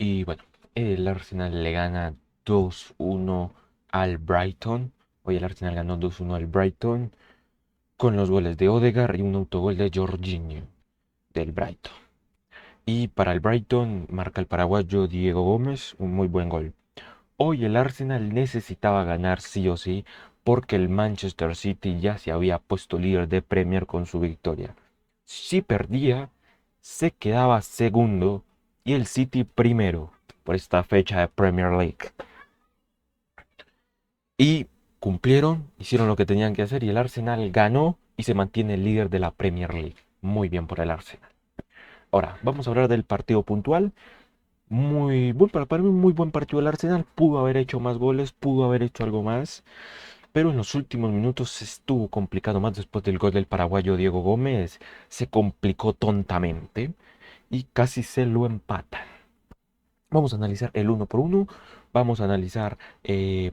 Y bueno, el Arsenal le gana 2-1 al Brighton. Hoy el Arsenal ganó 2-1 al Brighton con los goles de Odegaard y un autogol de Jorginho del Brighton. Y para el Brighton marca el paraguayo Diego Gómez, un muy buen gol. Hoy el Arsenal necesitaba ganar sí o sí porque el Manchester City ya se había puesto líder de Premier con su victoria. Si perdía, se quedaba segundo y el City primero por esta fecha de Premier League. Y cumplieron, hicieron lo que tenían que hacer y el Arsenal ganó y se mantiene líder de la Premier League. Muy bien por el Arsenal. Ahora, vamos a hablar del partido puntual. Muy bueno, para mí un muy buen partido el Arsenal. Pudo haber hecho más goles, pudo haber hecho algo más. Pero en los últimos minutos estuvo complicado más después del gol del paraguayo Diego Gómez. Se complicó tontamente y casi se lo empatan. Vamos a analizar el uno por uno. Vamos a analizar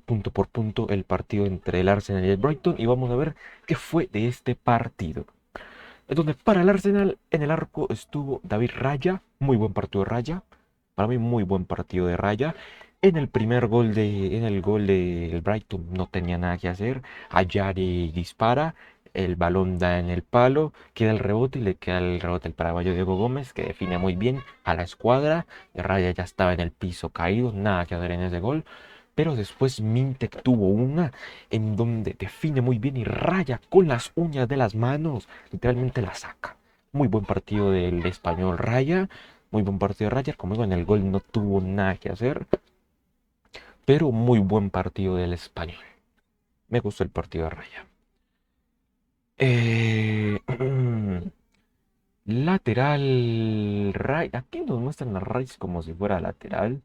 punto por punto el partido entre el Arsenal y el Brighton. Y vamos a ver qué fue de este partido. Donde para el Arsenal en el arco estuvo David Raya. Muy buen partido de Raya. Para mí muy buen partido de Raya. En el gol del Brighton no tenía nada que hacer. Ayari dispara, el balón da en el palo, queda el rebote y le queda el rebote al paraguayo Diego Gómez que define muy bien a la escuadra. Raya ya estaba en el piso caído, nada que hacer en ese gol. Pero después Mintek tuvo una en donde define muy bien y Raya con las uñas de las manos, literalmente la saca. Muy buen partido del español Raya. Muy buen partido de Raya. Como digo, en el gol no tuvo nada que hacer. Pero muy buen partido del español. Me gustó el partido de Raya. Eh, lateral. Aquí nos muestran a Rice como si fuera lateral.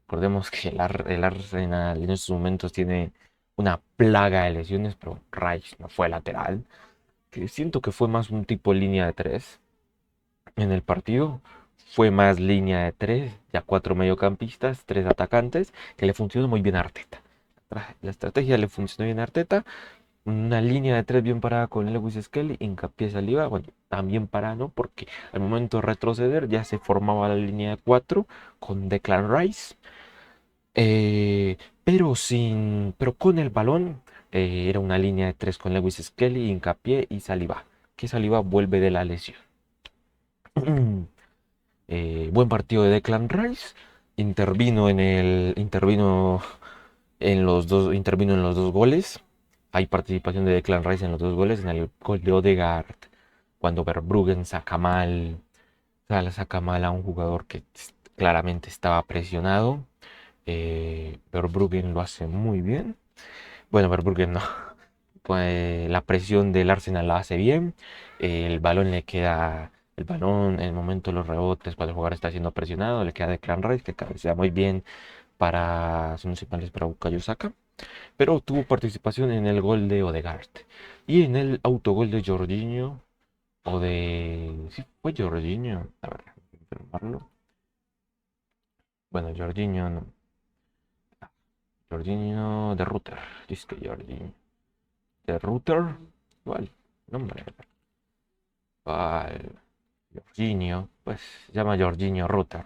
Recordemos que el Arsenal en estos momentos tiene una plaga de lesiones, pero Rice no fue lateral. Que siento que fue más un tipo línea de 3 en el partido. Fue más línea de 3, ya 4 mediocampistas, 3 atacantes, que le funcionó muy bien a Arteta. La estrategia le funcionó bien a Arteta. Una línea de 3 bien parada con Lewis Skelly, hincapié saliva, bueno, también parada, ¿no? Porque al momento de retroceder ya se formaba la línea de 4 con Declan Rice. Eh, pero con el balón era una línea de 3 con Lewis Skelly, hincapié y saliva. Que saliva vuelve de la lesión. Buen partido de Declan Rice. Intervino en los dos goles. Hay participación de Declan Rice en los dos goles. En el gol de Odegaard, cuando Verbruggen saca mal, o sea, le saca mal a un jugador que claramente estaba presionado. Verbruggen lo hace muy bien. Bueno, Verbruggen no. Pues la presión del Arsenal la hace bien. El balón le queda. El balón en el momento de los rebotes, cuando el jugador está siendo presionado, le queda de Declan Rice, que cabecea muy bien para, si no sé mal, para Bukayo Saka. Pero tuvo participación en el gol de Odegaard. Y en el autogol de Jorginho, o de. Sí, fue Jorginho. A ver, confirmarlo. Bueno, Jorginho no. Jorginho de Rutter. Dice que Jorginho. De Rutter. Igual, nombre. ¿Cuál? Jorginho, pues se llama Jorginho Rutter.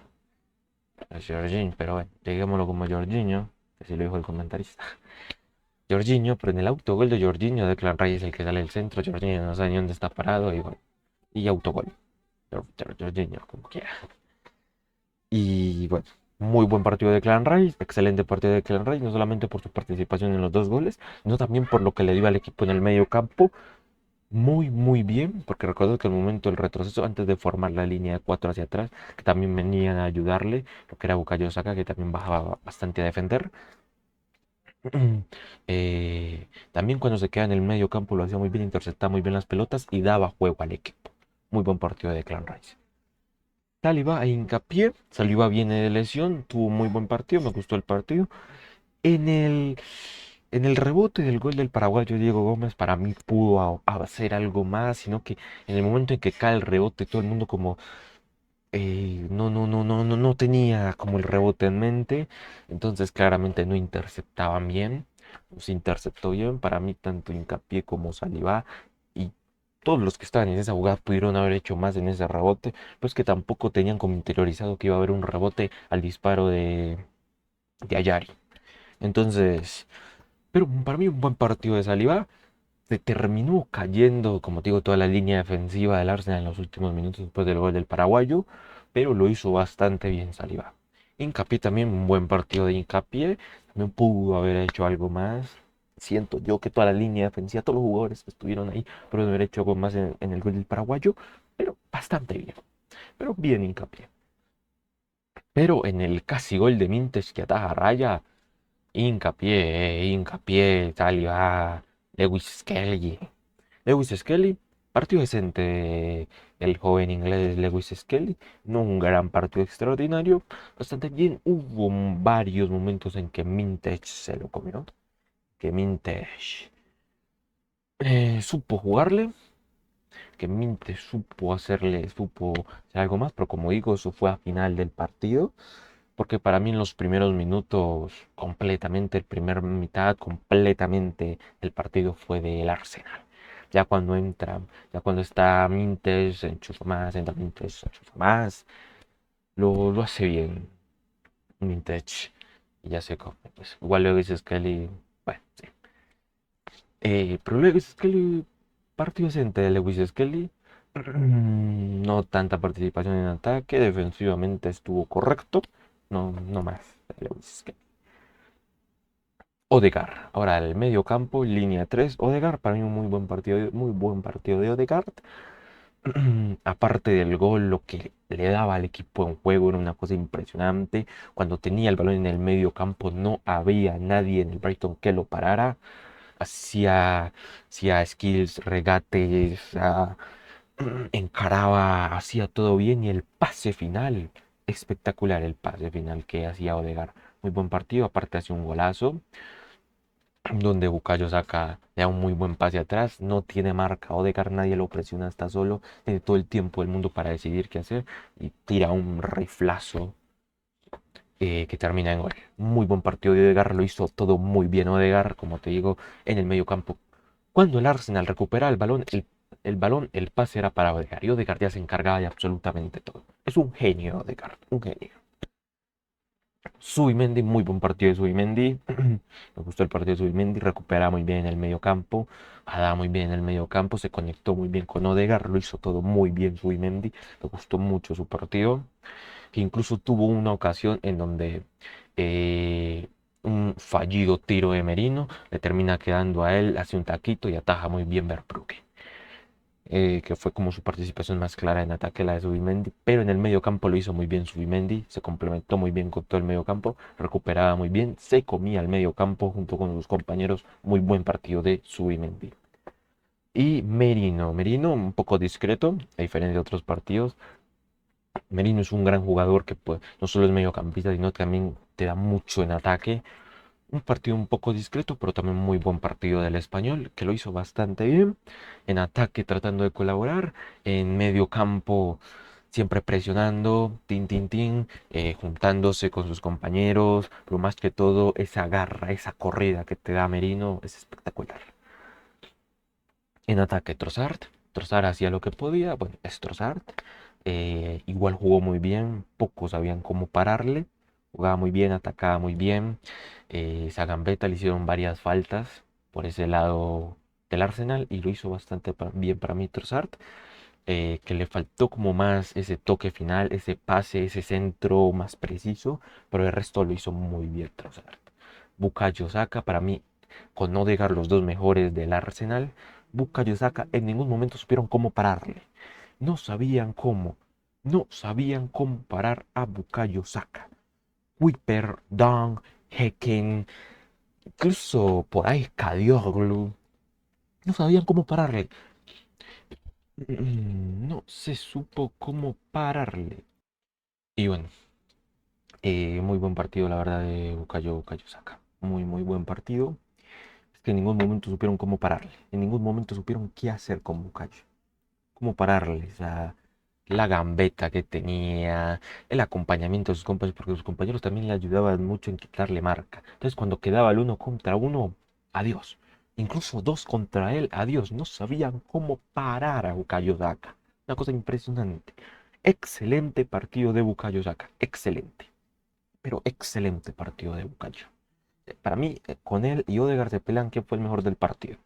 Es Jorginho, pero bueno, lleguémoslo como Jorginho, que así lo dijo el comentarista. Jorginho, pero en el autogol de Jorginho, Declan Rice es el que sale del centro. Jorginho no sabe ni dónde está parado y, bueno, y autogol. Jorginho, como quiera. Y bueno, muy buen partido de Declan Rice, excelente partido de Declan Rice, no solamente por su participación en los dos goles, sino también por lo que le dio al equipo en el medio campo. Muy bien, porque recuerdo que al momento del retroceso, antes de formar la línea de 4 hacia atrás, que también venían a ayudarle, lo que era Bukayo Saka, que también bajaba bastante a defender. También cuando se queda en el medio campo lo hacía muy bien, interceptaba muy bien las pelotas y daba juego al equipo. Muy buen partido de Clan Rice. Saliba a hincapié, Saliba viene de lesión, tuvo muy buen partido, me gustó el partido. En el, en el rebote del gol del paraguayo Diego Gómez, para mí pudo hacer algo más, sino que en el momento en que cae el rebote, todo el mundo como no tenía como el rebote en mente, entonces claramente no interceptaban bien, no se interceptó bien. Para mí, tanto Hincapié como Saliba y todos los que estaban en esa jugada pudieron haber hecho más en ese rebote, pues que tampoco tenían como interiorizado que iba a haber un rebote al disparo de Ayari. Entonces, pero para mí un buen partido de Saliba. Se terminó cayendo, como te digo, toda la línea defensiva del Arsenal en los últimos minutos después del gol del paraguayo, pero lo hizo bastante bien Saliba. Hincapié también, un buen partido de Hincapié, también pudo haber hecho algo más. Siento yo que toda la línea defensiva, todos los jugadores que estuvieron ahí, pudieron haber hecho algo más en el gol del paraguayo, pero bastante bien. Pero bien Hincapié. Pero en el casi gol de Mintes que ataja a Raya, hincapié, Saliba, Lewis Skelly. Lewis Skelly, partido decente el joven inglés Lewis Skelly, no un gran partido extraordinario, bastante bien. Hubo varios momentos en que Mintech se lo comió, que Mintech supo jugarle, que Mintech supo hacer algo más, pero como digo, eso fue a final del partido, porque para mí en los primeros minutos, completamente, el primer mitad, completamente el partido fue del Arsenal. Ya cuando entra, ya cuando está Mintes, enchufa más, entra Mintes, enchufa más, lo hace bien Mintes. Y ya sé cómo, pues, igual Lewis Skelly, bueno, sí. Pero Lewis Skelly, partido decente de Lewis Skelly, no tanta participación en ataque, defensivamente estuvo correcto, no más de Lewis Skelly. Odegaard. Ahora el medio campo, línea 3 Odegaard, para mí un muy buen partido de Odegaard. Aparte del gol, lo que le daba al equipo en juego era una cosa impresionante. Cuando tenía el balón en el medio campo, no había nadie en el Brighton que lo parara. Hacía, hacía skills, regates, encaraba, hacía todo bien. Y el pase final, espectacular el pase final que hacía Odegaard. Muy buen partido, aparte hacía un golazo donde Bukayo Saka le da un muy buen pase atrás, no tiene marca, Odegaard nadie lo presiona, está solo, tiene todo el tiempo del mundo para decidir qué hacer y tira un riflazo que termina en gol. Muy buen partido de Odegaard, lo hizo todo muy bien Odegaard, como te digo, en el medio campo. Cuando el Arsenal recupera el balón, el pase era para Odegaard y Odegaard ya se encargaba de absolutamente todo. Es un genio Odegaard, un genio. Subimendi, muy buen partido de Subimendi. Me gustó el partido de Subimendi, recupera muy bien en el medio campo, dado muy bien en el medio campo, se conectó muy bien con Odegaard, lo hizo todo muy bien Subimendi. Me gustó mucho su partido, que incluso tuvo una ocasión en donde eh, un fallido tiro de Merino le termina quedando a él, hace un taquito y ataja muy bien Verbrugge, que fue como su participación más clara en ataque, la de Subimendi, pero en el medio campo lo hizo muy bien Subimendi, se complementó muy bien con todo el medio campo, recuperaba muy bien, se comía el medio campo junto con sus compañeros, muy buen partido de Subimendi. Y Merino un poco discreto, a diferencia de otros partidos. Merino es un gran jugador que pues, no solo es mediocampista, sino que también te da mucho en ataque. Un partido un poco discreto, pero también muy buen partido del Español, que lo hizo bastante bien. En ataque tratando de colaborar, en medio campo siempre presionando, juntándose con sus compañeros, pero más que todo esa garra, esa corrida que te da Merino es espectacular. En ataque Trossard hacía lo que podía, bueno, es Trossard. Igual jugó muy bien, pocos sabían cómo pararle, jugaba muy bien, atacaba muy bien. Esa gambeta le hicieron varias faltas por ese lado del Arsenal y lo hizo bastante bien para mí Trossard, que le faltó como más ese toque final, ese pase, ese centro más preciso, pero el resto lo hizo muy bien Trossard. Bukayo Saka, para mí, con Odegaard los dos mejores del Arsenal, Bukayo Saka en ningún momento supieron cómo pararle. No sabían cómo. No sabían cómo parar a Bukayo Saka. Kuiper, Dang, Heken, incluso por ahí Kadioglu. No sabían cómo pararle. No se supo cómo pararle. Y bueno, muy buen partido la verdad de Bukayo Saka. Muy buen partido. Es que en ningún momento supieron cómo pararle. En ningún momento supieron qué hacer con Bukayo. Cómo pararle. O sea, la gambeta que tenía, el acompañamiento de sus compañeros, porque sus compañeros también le ayudaban mucho en quitarle marca. Entonces, cuando quedaba el uno contra uno, adiós. incluso dos contra él, adiós, no sabían cómo parar a Bukayo Saka. Una cosa impresionante. Excelente partido de Bukayo Saka, excelente, pero excelente partido de Bukayo. Para mí, con él y Odegaard se pelean quién fue el mejor del partido.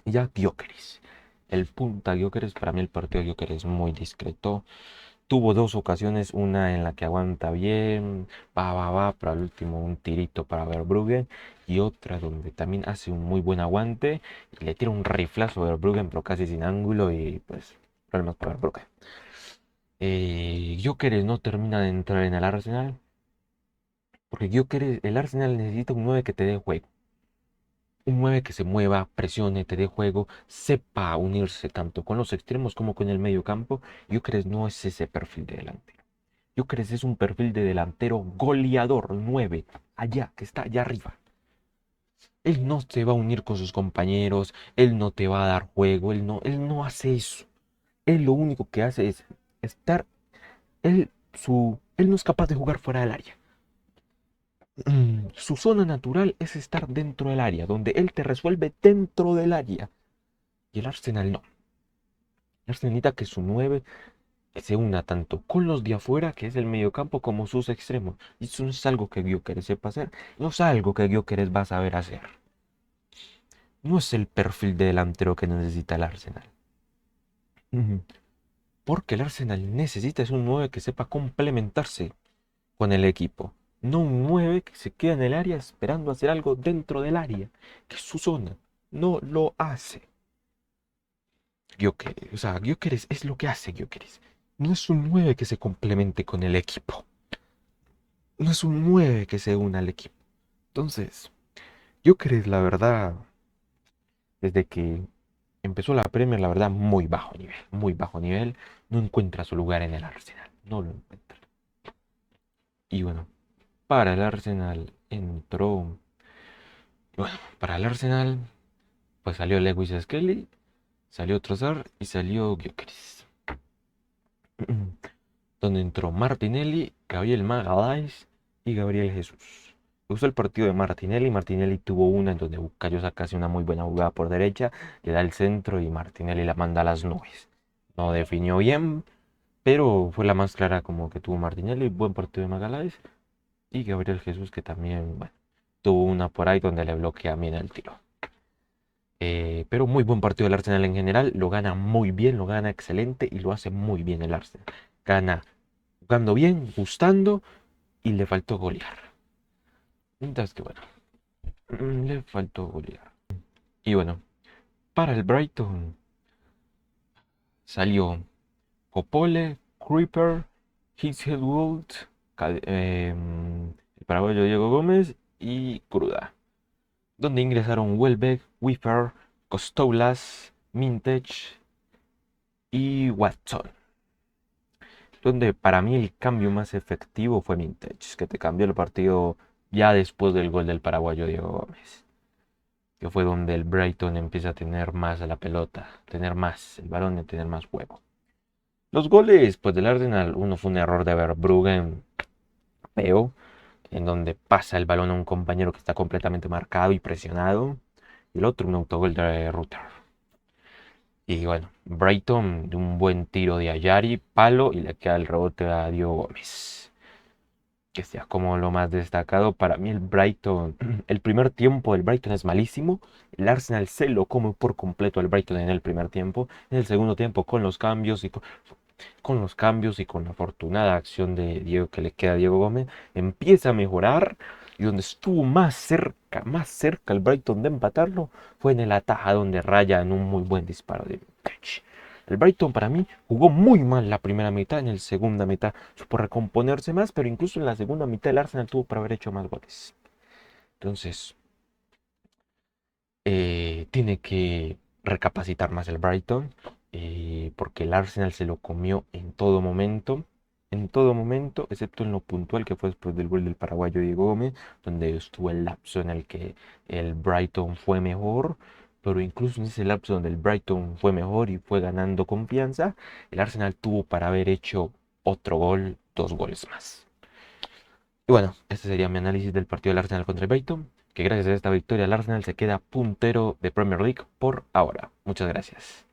Y ya Gyökeres. El punta Gyökeres, para mí el partido de Gyökeres es muy discreto. Tuvo dos ocasiones, una en la que aguanta bien, va, pero al último un tirito para Verbruggen, y otra donde también hace un muy buen aguante y le tira un riflazo a Verbruggen, pero casi sin ángulo, y pues problemas para Verbruggen. Gyökeres no termina de entrar en el Arsenal, porque Gyökeres, el Arsenal necesita un 9 que te dé juego. Un 9 que se mueva, presione, te dé juego, sepa unirse tanto con los extremos como con el medio campo. Gyökeres no es ese perfil de delantero. Gyökeres es un perfil de delantero goleador 9, allá, que está allá arriba. Él no se va a unir con sus compañeros, él no te va a dar juego, él no hace eso. Él lo único que hace es estar, él no es capaz de jugar fuera del área. Su zona natural es estar dentro del área, donde él te resuelve dentro del área. Y el Arsenal no. El Arsenal necesita que su 9 se una tanto con los de afuera, que es el mediocampo, como sus extremos. Y eso no es algo que Gyökeres sepa hacer, no es algo que Gyökeres va a saber hacer. No es el perfil de delantero que necesita el Arsenal. Porque el Arsenal necesita es un 9 que sepa complementarse con el equipo. No un 9 que se queda en el área esperando hacer algo dentro del área, que es su zona. No lo hace. Gyökeres, o sea, Gyökeres es lo que hace Gyökeres. No es un 9 que se complemente con el equipo. No es un 9 que se una al equipo. Entonces, Gyökeres, la verdad, desde que empezó la Premier, la verdad, muy bajo nivel. Muy bajo nivel. No encuentra su lugar en el Arsenal. No lo encuentra. Y bueno, para el Arsenal entró. Bueno, para el Arsenal, pues salió Lewis Skelly, salió Trossard y salió Gyökeres. Donde entró Martinelli, Gabriel Magalhaes y Gabriel Jesús. Me gustó el partido de Martinelli. Martinelli tuvo una en donde Bukayo Saka hace una muy buena jugada por derecha, le da el centro y Martinelli la manda a las nubes. No definió bien, pero fue la más clara como que tuvo Martinelli. Buen partido de Magalhaes y Gabriel Jesús, que también, bueno, tuvo una por ahí donde le bloquea bien el tiro. Pero muy buen partido del Arsenal en general. Lo gana muy bien, lo gana excelente y lo hace muy bien el Arsenal. Gana jugando bien, gustando, y le faltó golear. Mientras que bueno, le faltó golear. Y bueno, para el Brighton salió Copole, Creeper, Hitzhelwood, el paraguayo Diego Gómez y Cruda. Donde ingresaron Welbeck, Whipper, Costoulas, Mintech y Watson. Donde para mí el cambio más efectivo fue Mintech, que te cambió el partido ya después del gol del paraguayo Diego Gómez. Que fue donde el Brighton empieza a tener más la pelota, tener más el balón y tener más juego. Los goles pues del Arsenal, uno fue un error de Verbruggen feo, en donde pasa el balón a un compañero que está completamente marcado y presionado, y el otro un autogol de Rutter. Y bueno, Brighton de un buen tiro de Ayari, palo, y le queda el rebote a Diego Gómez. Que sea como lo más destacado. Para mí el Brighton, el primer tiempo del Brighton es malísimo. El Arsenal se lo come por completo al Brighton en el primer tiempo. En el segundo tiempo con los cambios y con la afortunada acción de Diego que le queda a Diego Gómez, empieza a mejorar. Y donde estuvo más cerca el Brighton de empatarlo, fue en el ataja donde raya en un muy buen disparo de Mintech. El Brighton para mí jugó muy mal la primera mitad, en la segunda mitad supo recomponerse más, pero incluso en la segunda mitad el Arsenal tuvo para haber hecho más goles. Entonces, tiene que recapacitar más el Brighton, porque el Arsenal se lo comió en todo momento, excepto en lo puntual que fue después del gol del paraguayo Diego Gómez, donde estuvo el lapso en el que el Brighton fue mejor. Pero incluso en ese lapso donde el Brighton fue mejor y fue ganando confianza, el Arsenal tuvo para haber hecho otro gol, dos goles más. Y bueno, este sería mi análisis del partido del Arsenal contra el Brighton. que gracias a esta victoria el Arsenal se queda puntero de Premier League por ahora. Muchas gracias.